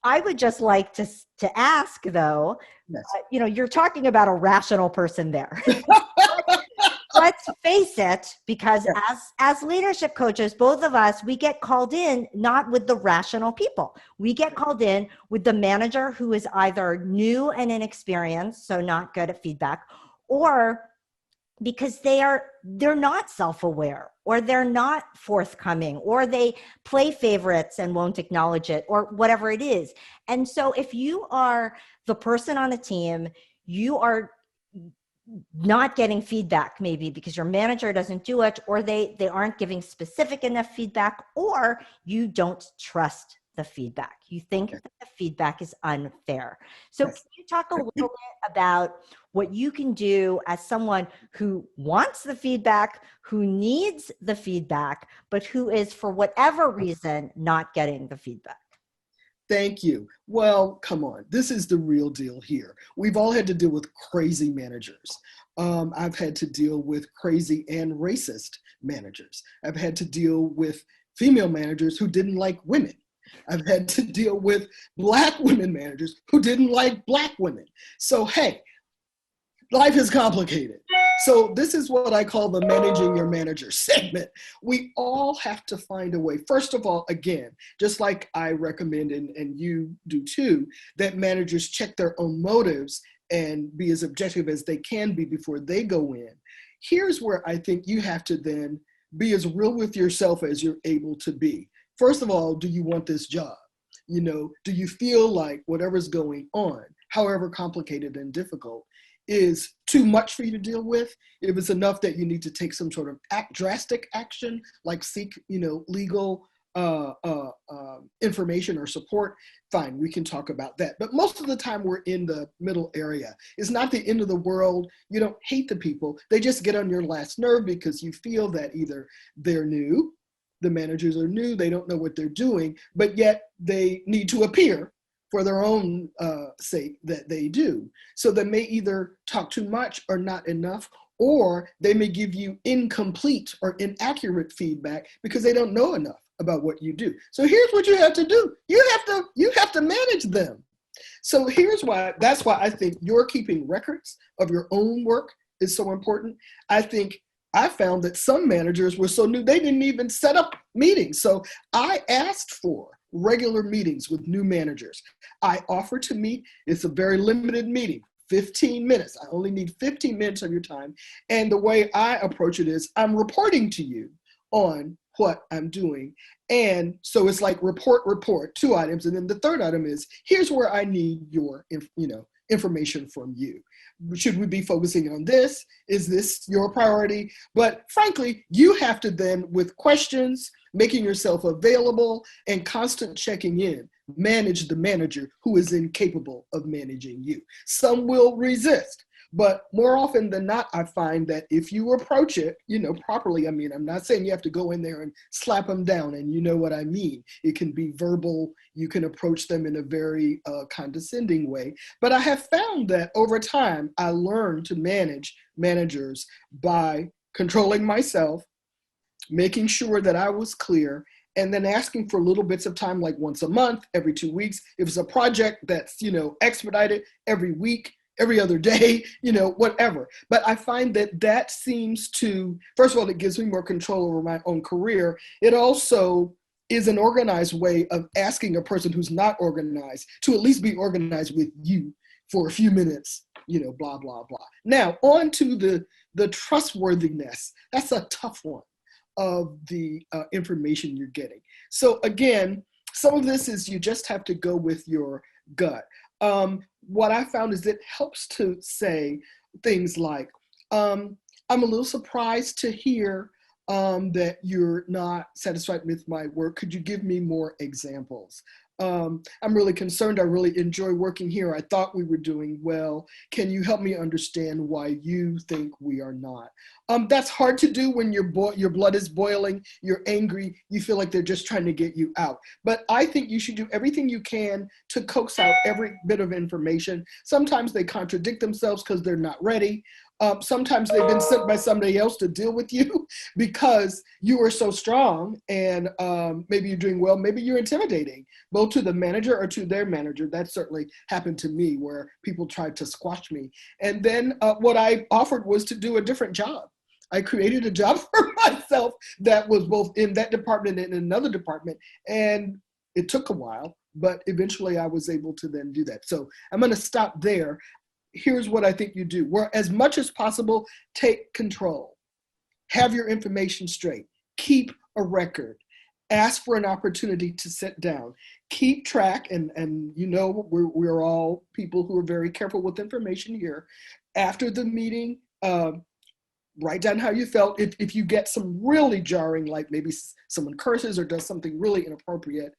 I would just like to ask though, Yes. you're talking about a rational person there. Let's face it, because Yeah. as leadership coaches, both of us, we get called in not with the rational people. We get called in with the manager who is either new and inexperienced, so not good at feedback, or because they're not self-aware, or they're not forthcoming, or they play favorites and won't acknowledge it, or whatever it is. And so if you are the person on the team, you are not getting feedback, maybe because your manager doesn't do it, or they aren't giving specific enough feedback, or you don't trust the feedback. You think Yes. that the feedback is unfair. So can Yes. you talk a little bit about what you can do as someone who wants the feedback, who needs the feedback, but who is, for whatever reason, not getting the feedback? Thank you. Well, come on. This is the real deal here. We've all had to deal with crazy managers. I've had to deal with crazy and racist managers. I've had to deal with female managers who didn't like women. I've had to deal with Black women managers who didn't like Black women. So, hey, life is complicated. So this is what I call the managing your manager segment. We all have to find a way. First of all, again, just like I recommend, and you do too, that managers check their own motives and be as objective as they can be before they go in. Here's where I think you have to then be as real with yourself as you're able to be. First of all, do you want this job? Do you feel like whatever's going on, however complicated and difficult, is too much for you to deal with? If it's enough that you need to take some sort of drastic action, like seek, legal information or support, fine, we can talk about that. But most of the time we're in the middle area. It's not the end of the world. You don't hate the people. They just get on your last nerve because you feel that either they're new, the managers are new, they don't know what they're doing, but yet they need to appear for their own sake that they do. So they may either talk too much or not enough, or they may give you incomplete or inaccurate feedback because they don't know enough about what you do. So here's what you have to do. You have to manage them. So that's why I think you're keeping records of your own work is so important. I found that some managers were so new, they didn't even set up meetings. So I asked for regular meetings with new managers. I offer to meet. It's a very limited meeting, 15 minutes. I only need 15 minutes of your time. And the way I approach it is I'm reporting to you on what I'm doing. And so it's like report, 2 items. And then the third item is, here's where I need your information from you. Should we be focusing on this? Is this your priority? But frankly, you have to then, with questions, making yourself available, and constant checking in, manage the manager who is incapable of managing you. Some will resist, but more often than not, I find that if you approach it, properly, I'm not saying you have to go in there and slap them down, and you know what I mean. It can be verbal. You can approach them in a very condescending way. But I have found that over time, I learned to manage managers by controlling myself, making sure that I was clear, and then asking for little bits of time, like once a month, every 2 weeks. If it's a project that's, expedited, every week, every other day, whatever. But I find that seems to, first of all, it gives me more control over my own career. It also is an organized way of asking a person who's not organized to at least be organized with you for a few minutes, blah, blah, blah. Now, on to the trustworthiness. That's a tough one of the information you're getting. So again, some of this is you just have to go with your gut. What I found is it helps to say things like, I'm a little surprised to hear that you're not satisfied with my work. Could you give me more examples? I'm really concerned. I really enjoy working here. I thought we were doing well. Can you help me understand why you think we are not? That's hard to do when your blood is boiling, you're angry, you feel like they're just trying to get you out. But I think you should do everything you can to coax out every bit of information. Sometimes they contradict themselves because they're not ready. Sometimes they've been sent by somebody else to deal with you because you are so strong, and maybe you're doing well, maybe you're intimidating, both to the manager or to their manager. That certainly happened to me where people tried to squash me. And then what I offered was to do a different job. I created a job for myself that was both in that department and in another department. And it took a while, but eventually I was able to then do that. So I'm going to stop there. Here's what I think you do. Where as much as possible, take control. Have your information straight. Keep a record. Ask for an opportunity to sit down. Keep track, and you know we're all people who are very careful with information here. After the meeting, write down how you felt. If you get some really jarring, like maybe someone curses or does something really inappropriate,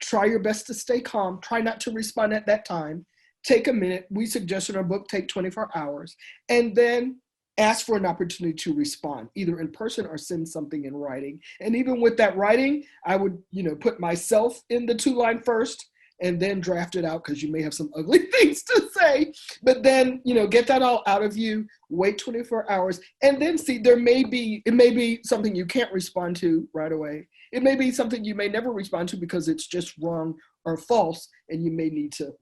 try your best to stay calm. Try not to respond at that time. Take a minute. We suggest in our book, take 24 hours, and then ask for an opportunity to respond, either in person or send something in writing. And even with that writing, I would, put myself in the 2-line first and then draft it out, because you may have some ugly things to say. But then, get that all out of you, wait 24 hours, and then see, it may be something you can't respond to right away. It may be something you may never respond to because it's just wrong or false, and we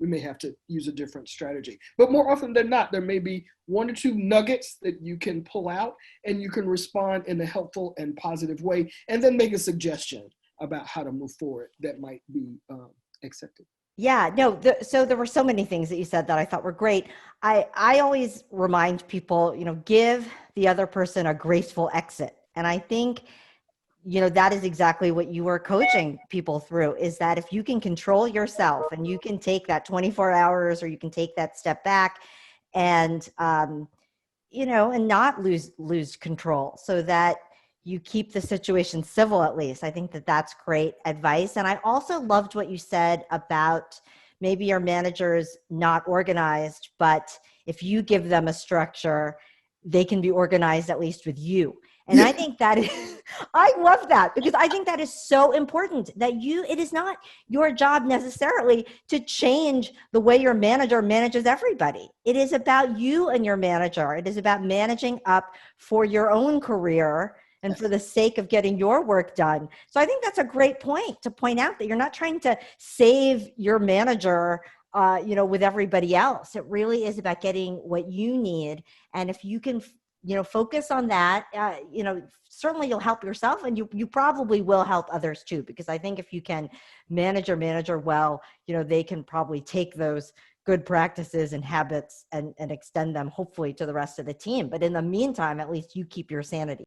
may have to use a different strategy. But more often than not, there may be 1 or 2 nuggets that you can pull out, and you can respond in a helpful and positive way, and then make a suggestion about how to move forward that might be accepted. Yeah, no, so there were so many things that you said that I thought were great. I always remind people, give the other person a graceful exit. And I think, that is exactly what you were coaching people through, is that if you can control yourself and you can take that 24 hours, or you can take that step back and, and not lose control, so that you keep the situation civil, at least. I think that that's great advice. And I also loved what you said about maybe your manager's not organized, but if you give them a structure, they can be organized, at least with you. And I think that is, I love that, because I think that is so important, that it is not your job necessarily to change the way your manager manages everybody. It is about you and your manager. It is about managing up for your own career and for the sake of getting your work done. So I think that's a great point to point out, that you're not trying to save your manager, with everybody else. It really is about getting what you need. And if you can, focus on that, certainly you'll help yourself, and you probably will help others too, because I think if you can manage your manager well, they can probably take those good practices and habits and extend them, hopefully, to the rest of the team. But in the meantime, at least you keep your sanity.